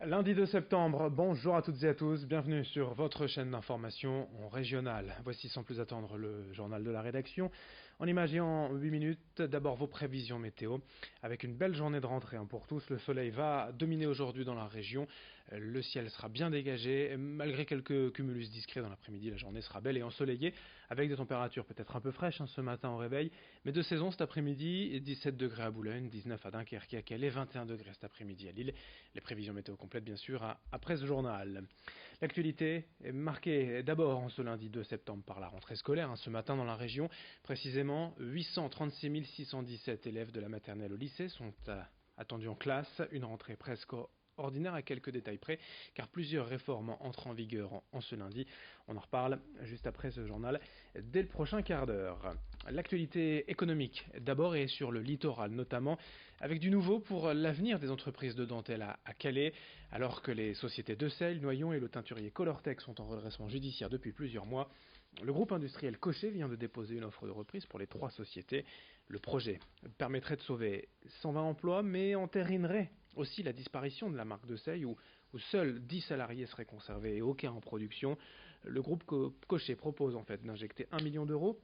Lundi 2 septembre, bonjour à toutes et à tous, bienvenue sur votre chaîne d'information régionale. Voici sans plus attendre le journal de la rédaction. En image et en 8 minutes, d'abord vos prévisions météo. Avec une belle journée de rentrée pour tous, le soleil va dominer aujourd'hui dans la région. Le ciel sera bien dégagé, malgré quelques cumulus discrets dans l'après-midi. La journée sera belle et ensoleillée, avec des températures peut-être un peu fraîches ce matin au réveil, mais de saison cet après-midi, 17 degrés à Boulogne, 19 à Dunkerque et à Calais, 21 degrés cet après-midi à Lille. Les prévisions météo complètes bien sûr après ce journal. L'actualité est marquée d'abord en ce lundi 2 septembre par la rentrée scolaire. Ce matin dans la région, précisément 836 617 élèves de la maternelle au lycée sont attendus en classe. Une rentrée presque ordinaire à quelques détails près, car plusieurs réformes entrent en vigueur en ce lundi. On en reparle juste après ce journal, dès le prochain quart d'heure. L'actualité économique d'abord et sur le littoral notamment, avec du nouveau pour l'avenir des entreprises de dentelle à Calais, alors que les sociétés Decelles, Noyon et le teinturier Colortec sont en redressement judiciaire depuis plusieurs mois. Le groupe industriel Cochet vient de déposer une offre de reprise pour les 3 sociétés. Le projet permettrait de sauver 120 emplois, mais entérinerait aussi la disparition de la marque Decelles, où seuls 10 salariés seraient conservés et aucun en production. Le groupe Cochet propose en fait d'injecter 1 million d'euros,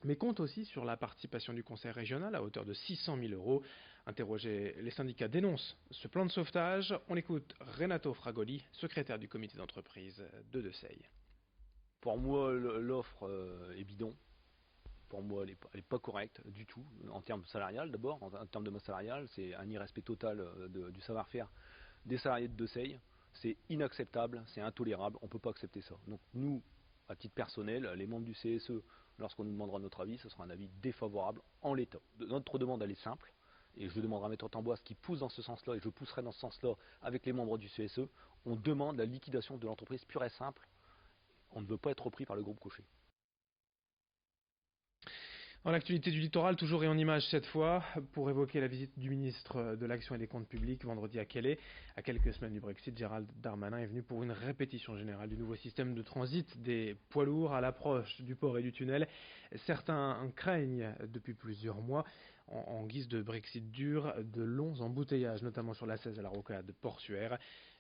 mais compte aussi sur la participation du conseil régional à hauteur de 600 000 euros. Interrogés, les syndicats dénoncent ce plan de sauvetage. On écoute Renato Fragoli, secrétaire du comité d'entreprise de Decelles. Pour moi, l'offre est bidon. Pour moi, elle n'est pas correcte du tout, en termes salarial d'abord. En termes de masse salariale, c'est un irrespect total du savoir-faire des salariés de Decelles. C'est inacceptable, c'est intolérable, on ne peut pas accepter ça. Donc nous, à titre personnel, les membres du CSE, lorsqu'on nous demandera notre avis, ce sera un avis défavorable en l'état. Notre demande, elle est simple, et je demanderai à Maître Tamboise qui pousse dans ce sens-là, et je pousserai dans ce sens-là avec les membres du CSE. On demande la liquidation de l'entreprise pure et simple. On ne veut pas être repris par le groupe Cochet. Dans l'actualité du littoral, toujours et en images cette fois, pour évoquer la visite du ministre de l'Action et des Comptes Publics vendredi à Calais. À quelques semaines du Brexit, Gérald Darmanin est venu pour une répétition générale du nouveau système de transit des poids lourds à l'approche du port et du tunnel. Certains craignent depuis plusieurs mois, en guise de Brexit dur, de longs embouteillages, notamment sur la 16 à la rocade portuaire.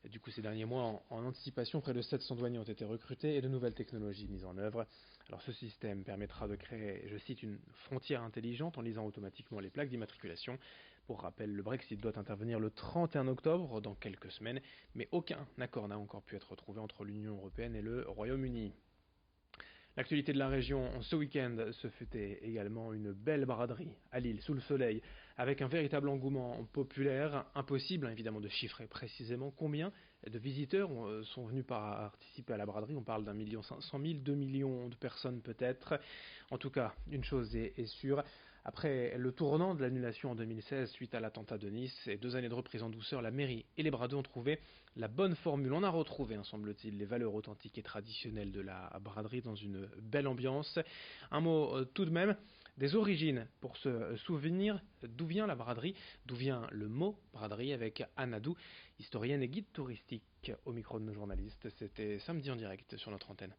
Du coup, ces derniers mois, en anticipation, près de 700 douaniers ont été recrutés et de nouvelles technologies mises en œuvre. Alors ce système permettra de créer, je cite, une frontière intelligente en lisant automatiquement les plaques d'immatriculation. Pour rappel, le Brexit doit intervenir le 31 octobre, dans quelques semaines, mais aucun accord n'a encore pu être trouvé entre l'Union européenne et le Royaume-Uni. L'actualité de la région, ce week-end, ce fut également une belle braderie à Lille, sous le soleil, avec un véritable engouement populaire. Impossible évidemment de chiffrer précisément combien de visiteurs sont venus participer à la braderie. On parle d'1 500 000, 2 millions de personnes peut-être. En tout cas, une chose est sûre. Après le tournant de l'annulation en 2016 suite à l'attentat de Nice et 2 années de reprise en douceur, la mairie et les bradeux ont trouvé la bonne formule. On a retrouvé, semble-t-il, les valeurs authentiques et traditionnelles de la braderie dans une belle ambiance. Un mot tout de même des origines pour se souvenir d'où vient la braderie, d'où vient le mot braderie, avec Anna Dou, historienne et guide touristique au micro de nos journalistes. C'était samedi en direct sur notre antenne.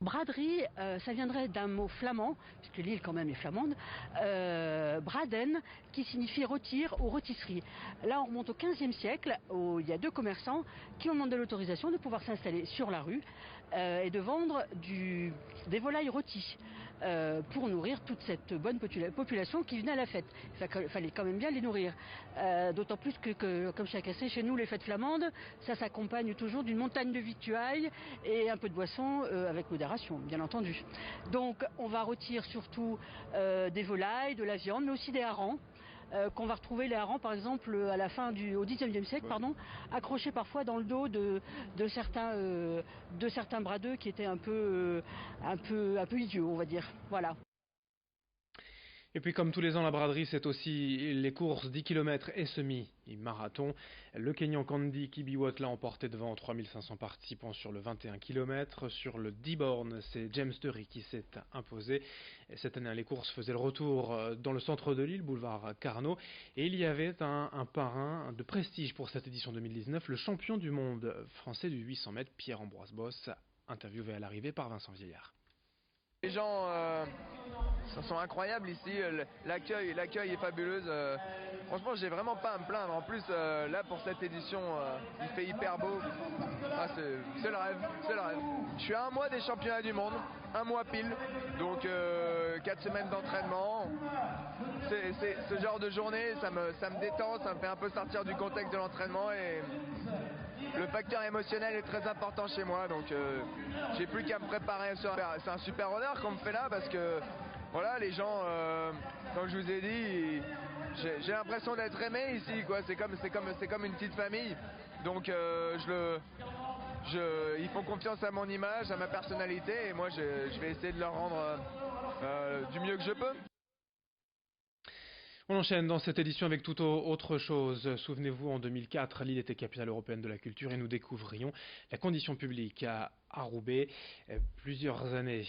Braderie, ça viendrait d'un mot flamand, puisque l'île quand même est flamande, braden, qui signifie rôtir ou rôtisserie. Là on remonte au XVe siècle, où il y a 2 commerçants qui ont demandé l'autorisation de pouvoir s'installer sur la rue et de vendre des volailles rôties pour nourrir toute cette bonne population qui venait à la fête. Il fallait quand même bien les nourrir. D'autant plus que comme chacun sait, chez nous les fêtes flamandes, ça s'accompagne toujours d'une montagne de victuailles et un peu de boisson avec modération, bien entendu. Donc on va rôtir surtout des volailles, de la viande, mais aussi des harengs. Qu'on va retrouver les harengs par exemple à la fin au XIXe siècle, accrochés parfois dans le dos de certains bradeux qui étaient un peu idiots, on va dire. Voilà. Et puis comme tous les ans, la braderie, c'est aussi les courses 10 km et semi-marathon. Le Kenyan Candy Kibiwot l'a emporté devant 3500 participants sur le 21 km. Sur le 10 bornes, c'est James Terry qui s'est imposé. Cette année, les courses faisaient le retour dans le centre de l'île, boulevard Carnot. Et il y avait un parrain de prestige pour cette édition 2019, le champion du monde français du 800 mètres, Pierre-Ambroise Boss, interviewé à l'arrivée par Vincent Vieillard. Les gens sont incroyables ici, l'accueil est fabuleux. Franchement, j'ai vraiment pas à me plaindre. En plus, là pour cette édition, il fait hyper beau. Ah, c'est le rêve, c'est le rêve. Je suis à 1 mois des championnats du monde, 1 mois pile, donc 4 semaines d'entraînement. C'est ce genre de journée, ça me détend, ça me fait un peu sortir du contexte de l'entraînement et le facteur émotionnel est très important chez moi, donc j'ai plus qu'à me préparer. C'est un super honneur qu'on me fait là parce que voilà, les gens, comme je vous ai dit, j'ai l'impression d'être aimé ici, quoi. C'est comme une petite famille, donc ils font confiance à mon image, à ma personnalité, et moi je vais essayer de leur rendre du mieux que je peux. On enchaîne dans cette édition avec tout autre chose. Souvenez-vous, en 2004, Lille était capitale européenne de la culture et nous découvrions la condition publique à Roubaix. Plusieurs années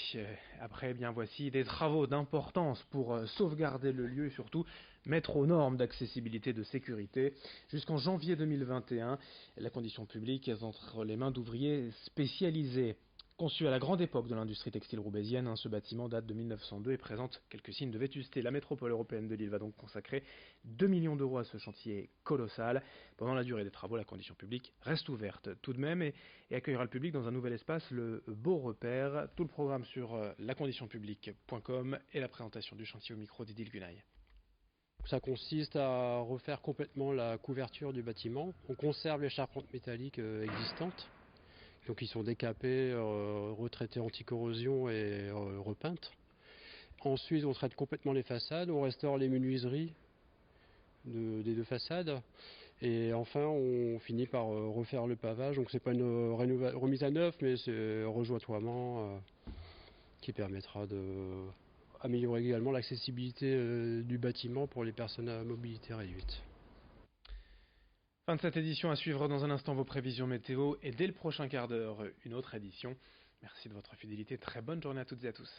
après, bien voici des travaux d'importance pour sauvegarder le lieu et surtout mettre aux normes d'accessibilité et de sécurité. Jusqu'en janvier 2021, la condition publique est entre les mains d'ouvriers spécialisés. Conçu à la grande époque de l'industrie textile roubaisienne, ce bâtiment date de 1902 et présente quelques signes de vétusté. La métropole européenne de Lille va donc consacrer 2 millions d'euros à ce chantier colossal. Pendant la durée des travaux, la condition publique reste ouverte tout de même et accueillera le public dans un nouvel espace, le Beau Repère. Tout le programme sur laconditionpublique.com et la présentation du chantier au micro d'Idil Gunaï. Ça consiste à refaire complètement la couverture du bâtiment. On conserve les charpentes métalliques existantes. Donc ils sont décapés, retraités anti-corrosion et repeintes. Ensuite on traite complètement les façades, on restaure les menuiseries des 2 façades. Et enfin on finit par refaire le pavage. Donc c'est pas une remise à neuf, mais c'est un rejointoiement qui permettra d'améliorer également l'accessibilité du bâtiment pour les personnes à mobilité réduite. Fin de cette édition, à suivre dans un instant vos prévisions météo et dès le prochain quart d'heure, une autre édition. Merci de votre fidélité, très bonne journée à toutes et à tous.